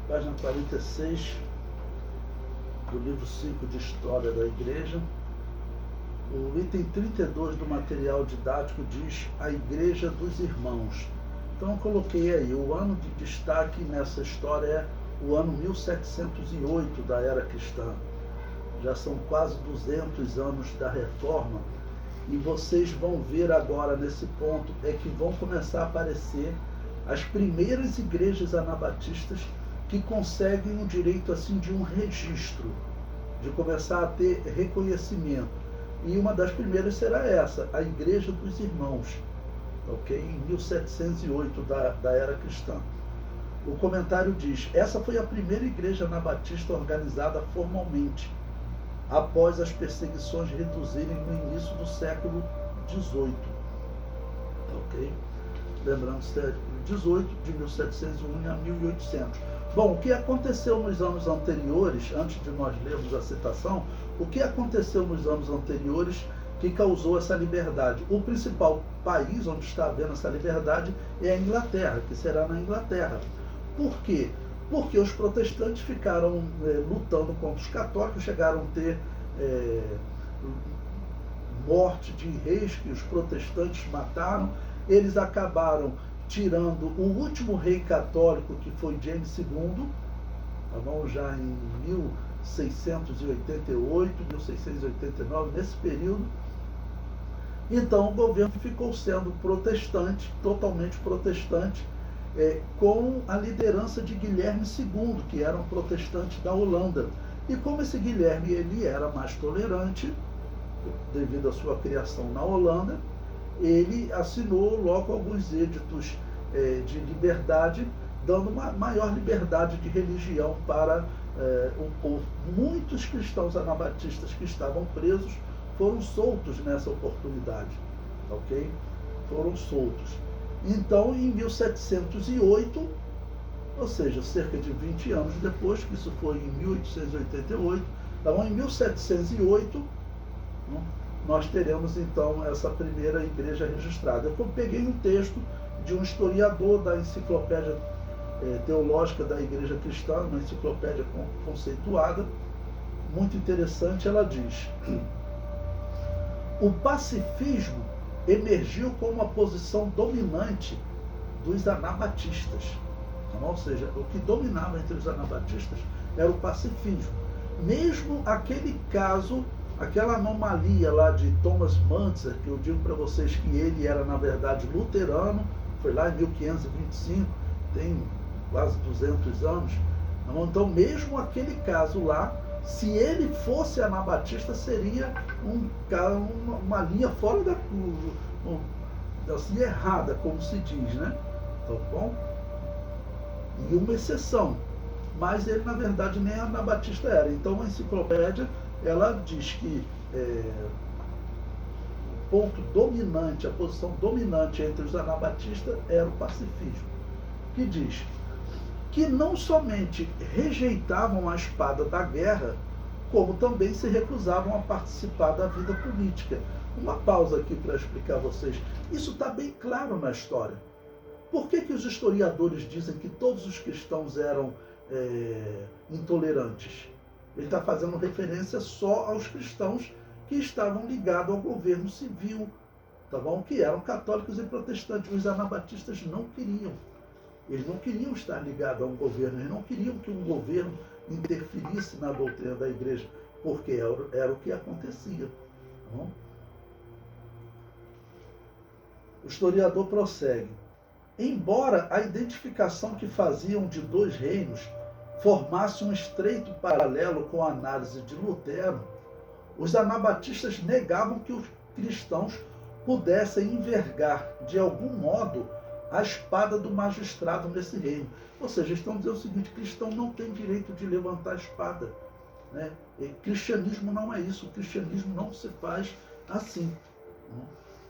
página 46 do livro 5 de História da Igreja. O item 32 do material didático diz a Igreja dos Irmãos. Então eu coloquei aí, o ano de destaque nessa história é o ano 1708 da era cristã. Já são quase 200 anos da Reforma, e vocês vão ver agora nesse ponto é que vão começar a aparecer as primeiras igrejas anabatistas que conseguem o direito assim de um registro, de começar a ter reconhecimento. E uma das primeiras será essa, a Igreja dos Irmãos, ok? Em 1708 da era cristã. O comentário diz, essa foi a primeira igreja anabatista organizada formalmente, após as perseguições reduzirem no início do século XVIII. Ok? Lembrando, século XVIII, de 1701 a 1800. Bom, o que aconteceu nos anos anteriores, antes de nós lermos a citação, o que aconteceu nos anos anteriores que causou essa liberdade? O principal país onde está havendo essa liberdade é a Inglaterra, que será na Inglaterra. Por quê? Porque os protestantes ficaram lutando contra os católicos, chegaram a ter morte de reis que os protestantes mataram. Eles acabaram tirando o último rei católico, que foi James II, tá bom? Já em 1688, 1689, nesse período. Então o governo ficou sendo protestante, totalmente protestante, com a liderança de Guilherme II, que era um protestante da Holanda. E como esse Guilherme ele era mais tolerante, devido à sua criação na Holanda, ele assinou logo alguns editos de liberdade, dando uma maior liberdade de religião para o povo. Muitos cristãos anabatistas que estavam presos foram soltos nessa oportunidade, ok? Foram soltos. Então, em 1708, ou seja, cerca de 20 anos depois, que isso foi em 1888, então em 1708, nós teremos então essa primeira igreja registrada. Eu peguei um texto de um historiador da Enciclopédia Teológica da Igreja Cristã, uma enciclopédia conceituada, muito interessante. Ela diz: o pacifismo emergiu como a posição dominante dos anabatistas. Ou seja, o que dominava entre os anabatistas era o pacifismo. Mesmo aquele caso, aquela anomalia lá de Thomas Müntzer, que eu digo para vocês que ele era, na verdade, luterano, foi lá em 1525, tem quase 200 anos. Então, mesmo aquele caso lá, se ele fosse anabatista, seria uma linha fora da curva, assim, errada, como se diz, né? Tá bom? E uma exceção. Mas ele, na verdade, nem anabatista era. Então, a enciclopédia, ela diz que o ponto dominante, a posição dominante entre os anabatistas era o pacifismo, que diz que não somente rejeitavam a espada da guerra, como também se recusavam a participar da vida política. Uma pausa aqui para explicar a vocês. Isso está bem claro na história. Por que os historiadores dizem que todos os cristãos eram intolerantes? Ele está fazendo referência só aos cristãos que estavam ligados ao governo civil, tá bom? Que eram católicos e protestantes. Os anabatistas não queriam. Eles não queriam estar ligados a um governo, eles não queriam que um governo interferisse na doutrina da igreja, porque era o que acontecia. Tá bom? O historiador prossegue. Embora a identificação que faziam de dois reinos formasse um estreito paralelo com a análise de Lutero, os anabatistas negavam que os cristãos pudessem envergar, de algum modo, a espada do magistrado nesse reino. Ou seja, estão dizendo o seguinte: cristão não tem direito de levantar a espada, né? E cristianismo não é isso, o cristianismo não se faz assim.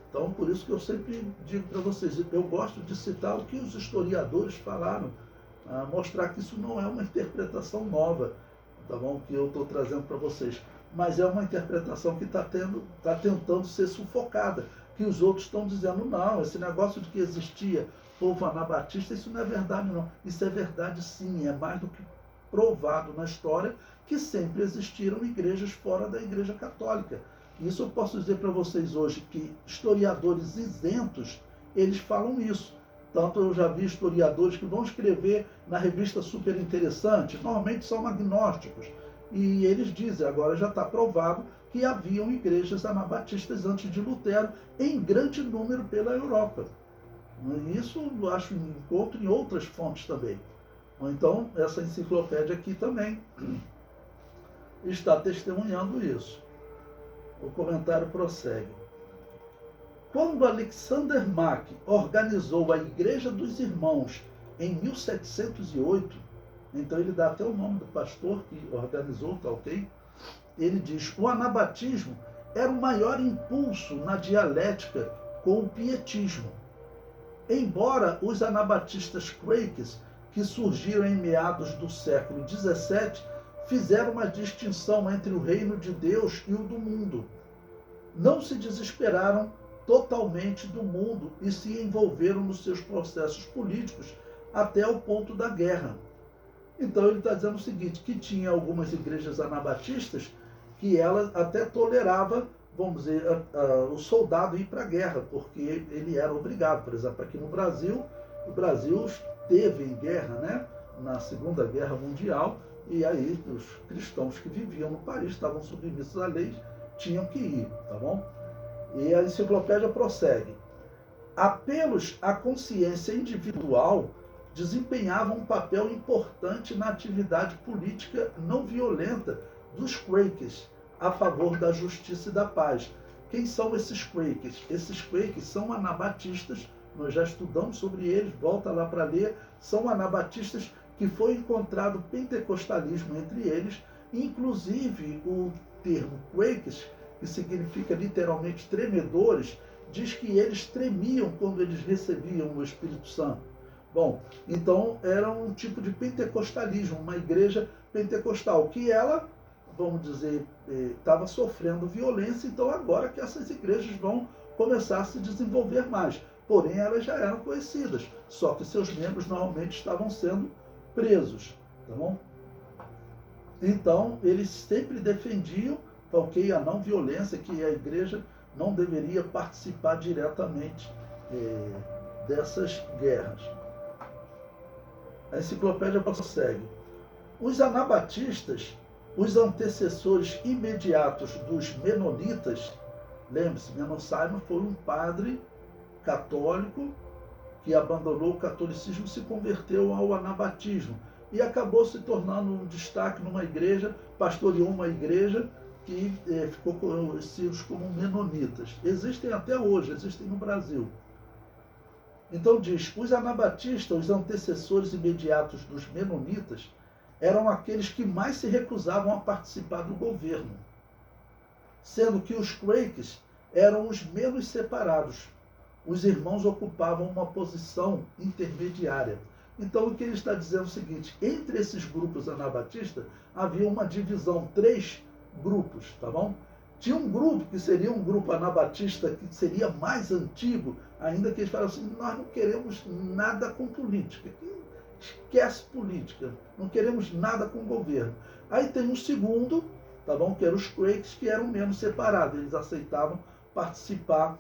Então, por isso que eu sempre digo para vocês, eu gosto de citar o que os historiadores falaram, mostrar que isso não é uma interpretação nova, tá bom? Que eu estou trazendo para vocês, mas é uma interpretação que está tentando ser sufocada, que os outros estão dizendo, não, esse negócio de que existia povo anabatista, isso não é verdade não. Isso é verdade sim, é mais do que provado na história que sempre existiram igrejas fora da Igreja Católica. Isso eu posso dizer para vocês hoje, que historiadores isentos, eles falam isso. Tanto eu já vi historiadores que vão escrever na revista Super Interessante, normalmente são agnósticos, e eles dizem, agora já está provado, que haviam igrejas anabatistas antes de Lutero, em grande número pela Europa. Isso eu acho encontro em outras fontes também. Então, essa enciclopédia aqui também está testemunhando isso. O comentário prossegue. Quando Alexander Mack organizou a Igreja dos Irmãos em 1708, então ele dá até o nome do pastor que organizou, tá ok? Ele diz, o anabatismo era o maior impulso na dialética com o pietismo. Embora os anabatistas Quakers, que surgiram em meados do século XVII, fizeram uma distinção entre o reino de Deus e o do mundo. Não se desesperaram totalmente do mundo e se envolveram nos seus processos políticos até o ponto da guerra. Então ele está dizendo o seguinte, que tinha algumas igrejas anabatistas que ela até tolerava, vamos dizer, o soldado ir para a guerra, porque ele era obrigado. Por exemplo, aqui no Brasil, o Brasil esteve em guerra, né, na Segunda Guerra Mundial, e aí os cristãos que viviam no país, estavam submissos à lei, tinham que ir, tá bom? E a enciclopédia prossegue. Apelos à consciência individual desempenhavam um papel importante na atividade política não violenta dos Quakers a favor da justiça e da paz. Quem são esses Quakers? Esses Quakers são anabatistas, nós já estudamos sobre eles, volta lá para ler, são anabatistas que foi encontrado pentecostalismo entre eles, inclusive o termo Quakers, que significa literalmente tremedores, diz que eles tremiam quando eles recebiam o Espírito Santo. Bom, então era um tipo de pentecostalismo, uma igreja pentecostal, que ela, vamos dizer, estava sofrendo violência, então agora que essas igrejas vão começar a se desenvolver mais. Porém, elas já eram conhecidas, só que seus membros normalmente estavam sendo presos, tá bom? Então, eles sempre defendiam, ok, a não violência, que a igreja não deveria participar diretamente dessas guerras. A enciclopédia prossegue. Os anabatistas, os antecessores imediatos dos menonitas, lembre-se, Menon Simon foi um padre católico que abandonou o catolicismo e se converteu ao anabatismo e acabou se tornando um destaque numa igreja, pastoreou uma igreja que ficou conhecidos como menonitas. Existem até hoje, existem no Brasil. Então diz, os anabatistas, os antecessores imediatos dos menonitas, eram aqueles que mais se recusavam a participar do governo, sendo que os Quakers eram os menos separados. Os irmãos ocupavam uma posição intermediária. Então o que ele está dizendo é o seguinte, entre esses grupos anabatistas havia uma divisão, 3 grupos, tá bom? Tinha um grupo que seria um grupo anabatista que seria mais antigo, ainda que eles falavam assim, nós não queremos nada com política, esquece política, não queremos nada com o governo. Aí tem um segundo, tá bom? Que eram os Quakers, que eram menos separados, eles aceitavam participar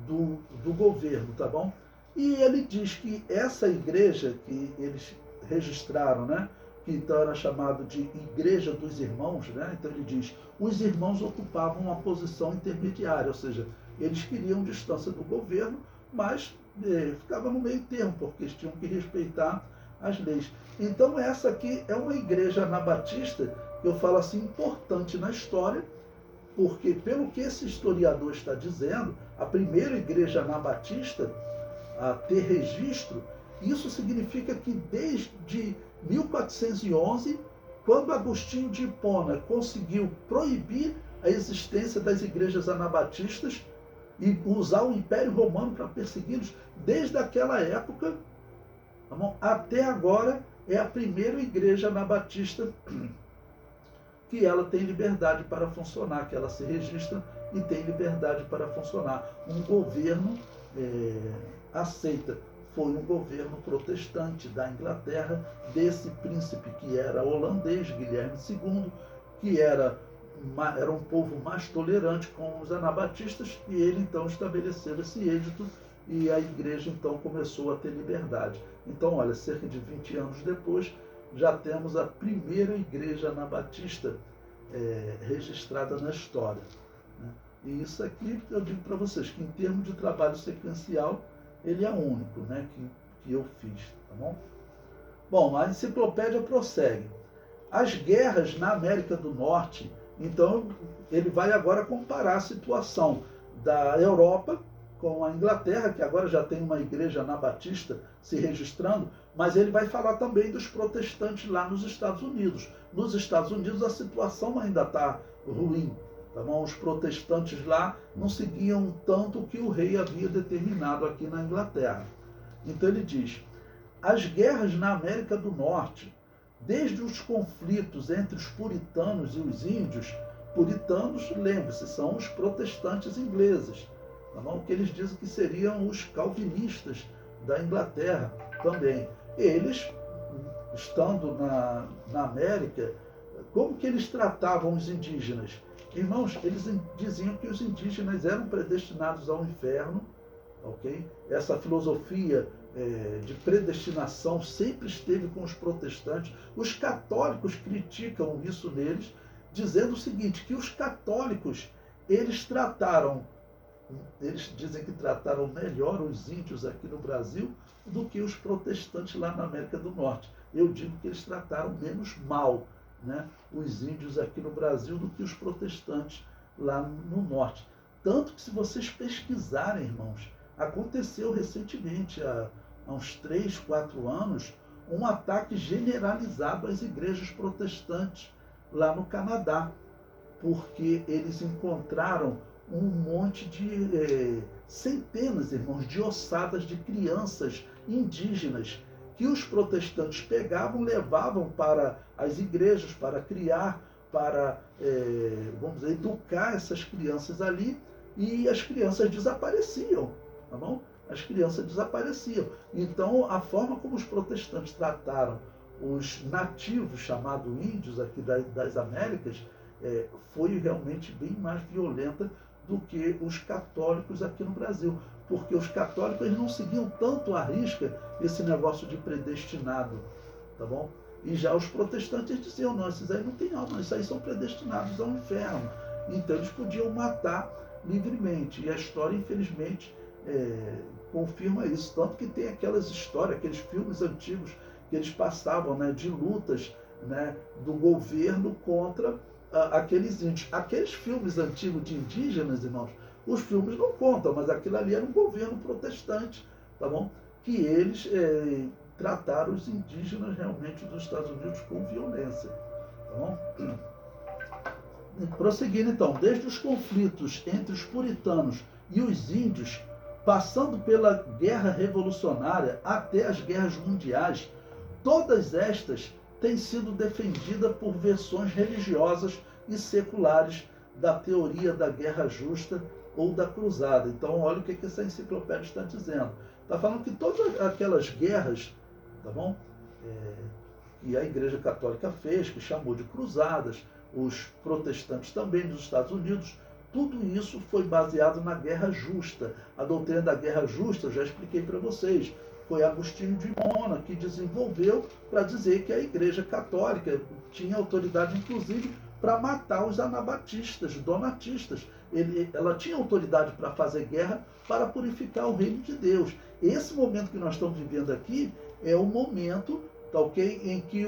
do governo, tá bom? E ele diz que essa igreja que eles registraram, né, que então era chamado de Igreja dos Irmãos, né? Então ele diz, os irmãos ocupavam uma posição intermediária, ou seja, eles queriam distância do governo, mas ficava no meio termo, porque eles tinham que respeitar as leis. Então essa aqui é uma igreja anabatista, que eu falo assim, importante na história, porque pelo que esse historiador está dizendo, a primeira igreja anabatista a ter registro, isso significa que desde 1411, quando Agostinho de Hipona conseguiu proibir a existência das igrejas anabatistas e usar o Império Romano para persegui-los, desde aquela época até agora é a primeira igreja anabatista que ela tem liberdade para funcionar, que ela se registra e tem liberdade para funcionar. Um governo aceita. Foi um governo protestante da Inglaterra, desse príncipe que era holandês, Guilherme II, que era um povo mais tolerante com os anabatistas, e ele então estabeleceu esse êdito e a igreja então começou a ter liberdade. Então, olha, cerca de 20 anos depois, já temos a primeira igreja anabatista registrada na história, né? E isso aqui eu digo para vocês que em termos de trabalho sequencial, ele é único, né, que eu fiz, tá bom? Bom, a enciclopédia prossegue. As guerras na América do Norte, então ele vai agora comparar a situação da Europa com a Inglaterra, que agora já tem uma igreja anabatista se registrando, mas ele vai falar também dos protestantes lá nos Estados Unidos. Nos Estados Unidos a situação ainda está ruim, tá bom? Os protestantes lá não seguiam tanto o que o rei havia determinado aqui na Inglaterra. Então ele diz, as guerras na América do Norte, desde os conflitos entre os puritanos e os índios, puritanos, lembre-se, são os protestantes ingleses, tá bom? Que eles dizem que seriam os calvinistas da Inglaterra também. Eles, estando na América, como que eles tratavam os indígenas? Irmãos, eles diziam que os indígenas eram predestinados ao inferno, ok? Essa filosofia de predestinação sempre esteve com os protestantes. Os católicos criticam isso neles, dizendo o seguinte, que os católicos, eles dizem que trataram melhor os índios aqui no Brasil do que os protestantes lá na América do Norte. Eu digo que eles trataram menos mal, né, os índios aqui no Brasil do que os protestantes lá no Norte. Tanto que se vocês pesquisarem, irmãos, aconteceu recentemente, há uns 3, 4 anos, um ataque generalizado às igrejas protestantes lá no Canadá, porque eles encontraram um monte de centenas, irmãos, de ossadas de crianças indígenas que os protestantes pegavam, levavam para as igrejas para criar, para, vamos dizer, educar essas crianças ali, e as crianças desapareciam, tá bom? As crianças desapareciam. Então, a forma como os protestantes trataram os nativos, chamados índios aqui das Américas, foi realmente bem mais violenta do que os católicos aqui no Brasil. Porque os católicos eles não seguiam tanto à risca esse negócio de predestinado, tá bom? E já os protestantes diziam, não, esses aí não tem alma, esses aí são predestinados ao inferno. Então eles podiam matar livremente. E a história, infelizmente, confirma isso. Tanto que tem aquelas histórias, aqueles filmes antigos que eles passavam, né, de lutas, né, do governo contra aqueles índios. Aqueles filmes antigos de indígenas, irmãos, os filmes não contam, mas aquilo ali era um governo protestante, tá bom? Que eles trataram os indígenas realmente dos Estados Unidos com violência, tá bom? Prosseguindo então, desde os conflitos entre os puritanos e os índios, passando pela guerra revolucionária até as guerras mundiais, todas estas têm sido defendidas por versões religiosas e seculares da teoria da guerra justa ou da cruzada. Então, olha o que essa enciclopédia está dizendo. Está falando que todas aquelas guerras, tá bom? Que a Igreja Católica fez, que chamou de cruzadas, os protestantes também nos Estados Unidos, tudo isso foi baseado na guerra justa. A doutrina da guerra justa, eu já expliquei para vocês, foi Agostinho de Hipona que desenvolveu para dizer que a Igreja Católica tinha autoridade, inclusive, para matar os anabatistas, donatistas. Ela tinha autoridade para fazer guerra para purificar o reino de Deus. Esse momento que nós estamos vivendo aqui é o momento, tá, ok, em que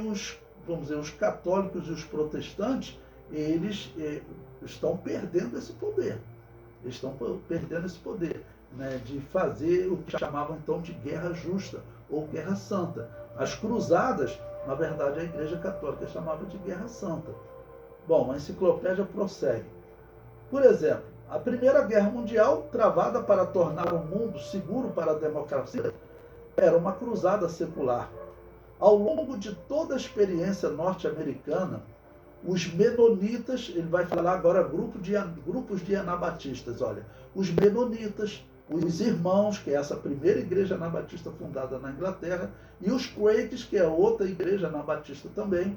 vamos dizer, os católicos e os protestantes, eles estão perdendo esse poder. Eles estão perdendo esse poder, né, de fazer o que chamavam então de guerra justa ou guerra santa. As cruzadas, na verdade, a Igreja Católica chamava de guerra santa. Bom, a enciclopédia prossegue. Por exemplo, a Primeira Guerra Mundial, travada para tornar o mundo seguro para a democracia, era uma cruzada secular. Ao longo de toda a experiência norte-americana, os menonitas, ele vai falar agora grupos de anabatistas, olha, os menonitas, os Irmãos, que é essa primeira igreja anabatista fundada na Inglaterra, e os Quakers, que é outra igreja anabatista também,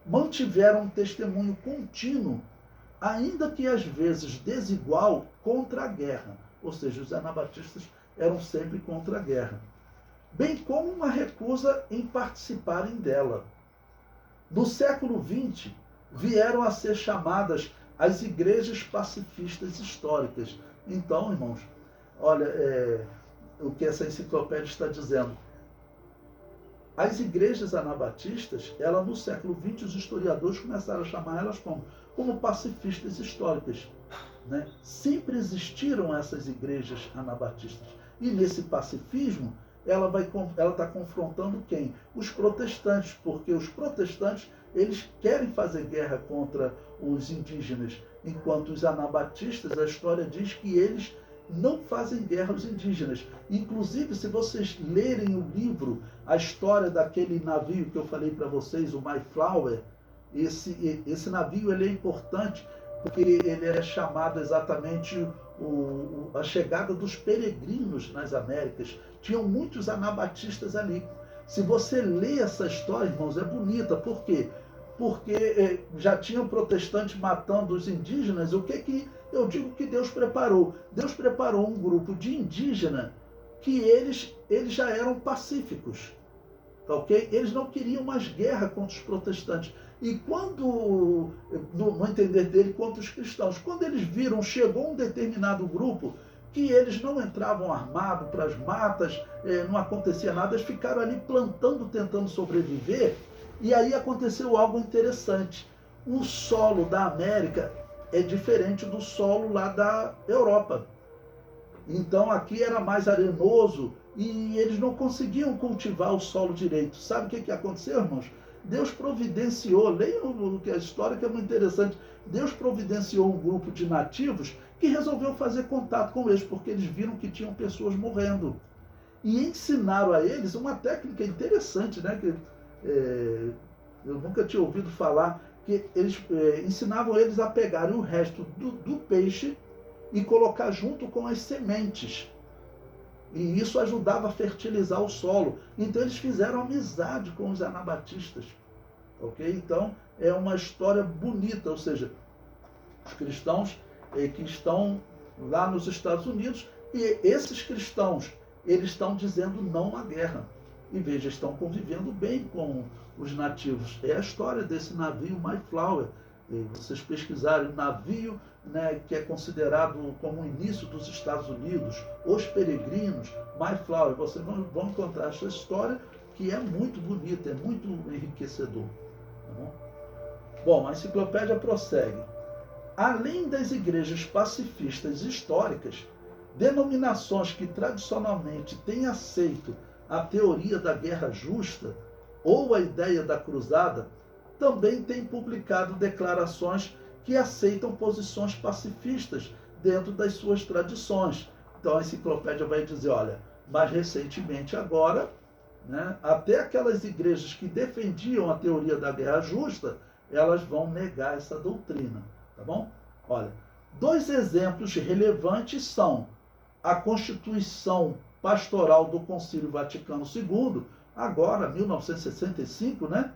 mantiveram um testemunho contínuo, ainda que às vezes desigual, contra a guerra. Ou seja, os anabatistas eram sempre contra a guerra, bem como uma recusa em participarem dela. No século XX, vieram a ser chamadas as igrejas pacifistas históricas. Então, irmãos, olha o que essa enciclopédia está dizendo. As igrejas anabatistas, no século XX, os historiadores começaram a chamar elas como pacifistas históricas. Né? Sempre existiram essas igrejas anabatistas. E nesse pacifismo, ela está confrontando quem? Os protestantes, porque os protestantes eles querem fazer guerra contra os indígenas, enquanto os anabatistas, a história diz que eles não fazem guerra aos indígenas. Inclusive, se vocês lerem o livro, a história daquele navio que eu falei para vocês, o Mayflower, esse navio ele é importante porque ele é chamado exatamente a chegada dos peregrinos nas Américas. Tinham muitos anabatistas ali. Se você lê essa história, irmãos, é bonita. Por quê? Porque já tinham protestantes matando os indígenas. O que eu digo que Deus preparou? Deus preparou um grupo de indígenas que eles já eram pacíficos. Tá, ok? Eles não queriam mais guerra contra os protestantes. E quando, no entender dele, contra os cristãos, quando eles viram, chegou um determinado grupo que eles não entravam armados para as matas, não acontecia nada, eles ficaram ali plantando, tentando sobreviver, e aí aconteceu algo interessante. O solo da América é diferente do solo lá da Europa. Então aqui era mais arenoso e eles não conseguiam cultivar o solo direito. Sabe o que aconteceu, irmãos? Deus providenciou, leiam a história que é muito interessante, Deus providenciou um grupo de nativos que resolveu fazer contato com eles, porque eles viram que tinham pessoas morrendo. E ensinaram a eles uma técnica interessante, né? Que eu nunca tinha ouvido falar, que eles ensinavam eles a pegarem o resto do peixe e colocar junto com as sementes. E isso ajudava a fertilizar o solo. Então eles fizeram amizade com os anabatistas. Ok? Então é uma história bonita, ou seja, os cristãos que estão lá nos Estados Unidos, e esses cristãos, eles estão dizendo não à guerra. E veja, estão convivendo bem com os nativos. É a história desse navio Mayflower. Vocês pesquisarem o navio, né, que é considerado como o início dos Estados Unidos, os peregrinos, Mayflower, vocês vão encontrar essa história que é muito bonita, é muito enriquecedor. Tá bom? Bom, a enciclopédia prossegue. Além das igrejas pacifistas históricas, denominações que tradicionalmente têm aceito a teoria da guerra justa ou a ideia da cruzada, também têm publicado declarações que aceitam posições pacifistas dentro das suas tradições. Então a enciclopédia vai dizer, olha, mais recentemente agora, né, até aquelas igrejas que defendiam a teoria da guerra justa, elas vão negar essa doutrina, tá bom? Olha, 2 exemplos relevantes são a Constituição Pastoral do Concílio Vaticano II, agora, 1965, né?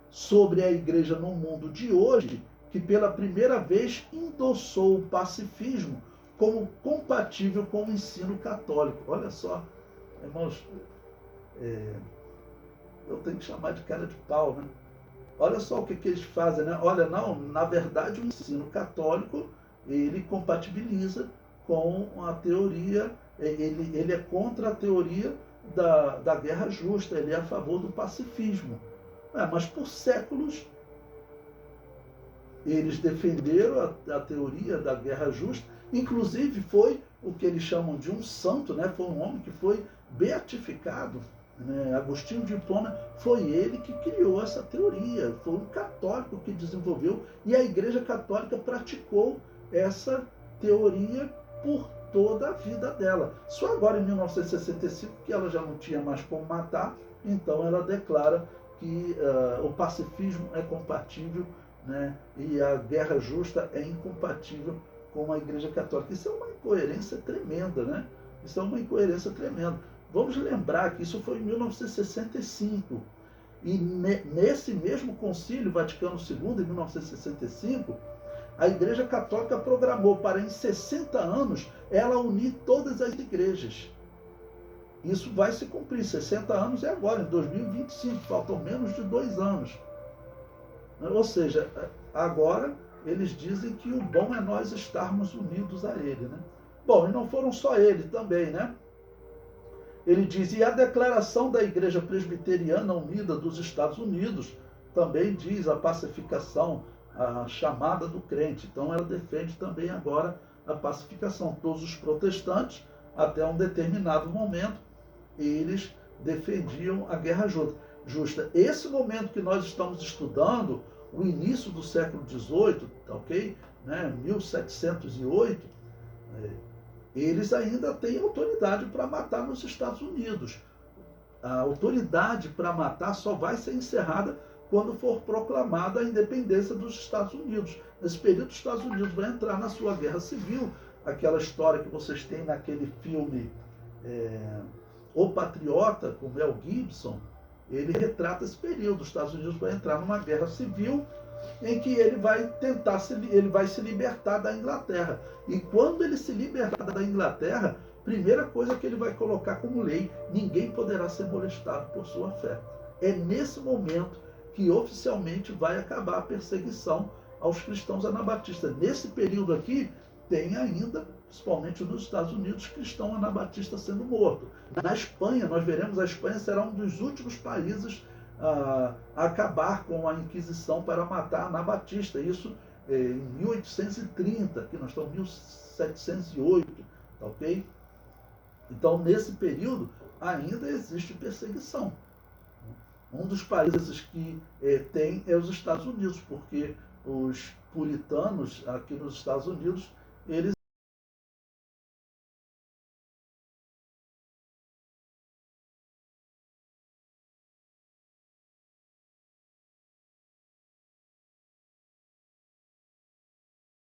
Sobre a igreja no mundo de hoje, que pela primeira vez endossou o pacifismo como compatível com o ensino católico. Olha só, irmãos, eu tenho que chamar de cara de pau, né? Olha só o que eles fazem, né? Olha, não, na verdade o ensino católico, ele compatibiliza com a teoria, ele é contra a teoria da guerra justa, ele é a favor do pacifismo. Mas por séculos eles defenderam a teoria da guerra justa, inclusive foi o que eles chamam de um santo, né? Foi um homem que foi beatificado, né? Agostinho de Hipona, foi ele que criou essa teoria, foi um católico que desenvolveu, e a Igreja Católica praticou essa teoria por toda a vida dela. Só agora em 1965, que ela já não tinha mais como matar, então ela declara que o pacifismo é compatível, né, e a guerra justa é incompatível com a Igreja Católica. Isso é uma incoerência tremenda, né? Isso é uma incoerência tremenda. Vamos lembrar que isso foi em 1965. E nesse mesmo Concílio Vaticano II, em 1965, a Igreja Católica programou para, em 60 anos, ela unir todas as igrejas. Isso vai se cumprir. 60 anos é agora, em 2025. Faltam menos de 2 anos. Ou seja, agora eles dizem que o bom é nós estarmos unidos a ele, né? Bom, e não foram só ele também, né? Ele diz, e a Declaração da Igreja Presbiteriana Unida dos Estados Unidos também diz a pacificação, a chamada do crente. Então ela defende também agora a pacificação. Todos os protestantes, até um determinado momento, eles defendiam a guerra justa. Esse momento que nós estamos estudando, o início do século XVIII, ok? Né? 1708, eles ainda têm autoridade para matar nos Estados Unidos. A autoridade para matar só vai ser encerrada quando for proclamada a independência dos Estados Unidos. Nesse período, os Estados Unidos vão entrar na sua guerra civil, aquela história que vocês têm naquele filme O Patriota, com Mel Gibson. Ele retrata esse período. Os Estados Unidos vão entrar numa guerra civil em que ele vai se libertar da Inglaterra. E quando ele se libertar da Inglaterra, primeira coisa que ele vai colocar como lei, ninguém poderá ser molestado por sua fé. É nesse momento que oficialmente vai acabar a perseguição aos cristãos anabatistas. Nesse período aqui, tem ainda, principalmente nos Estados Unidos, cristão anabaptista sendo morto. Na Espanha, nós veremos, a Espanha será um dos últimos países a acabar com a Inquisição para matar anabatista. Isso em 1830, aqui nós estamos em 1708, ok? Então, nesse período, ainda existe perseguição. Um dos países que tem é os Estados Unidos, porque os puritanos aqui nos Estados Unidos, eles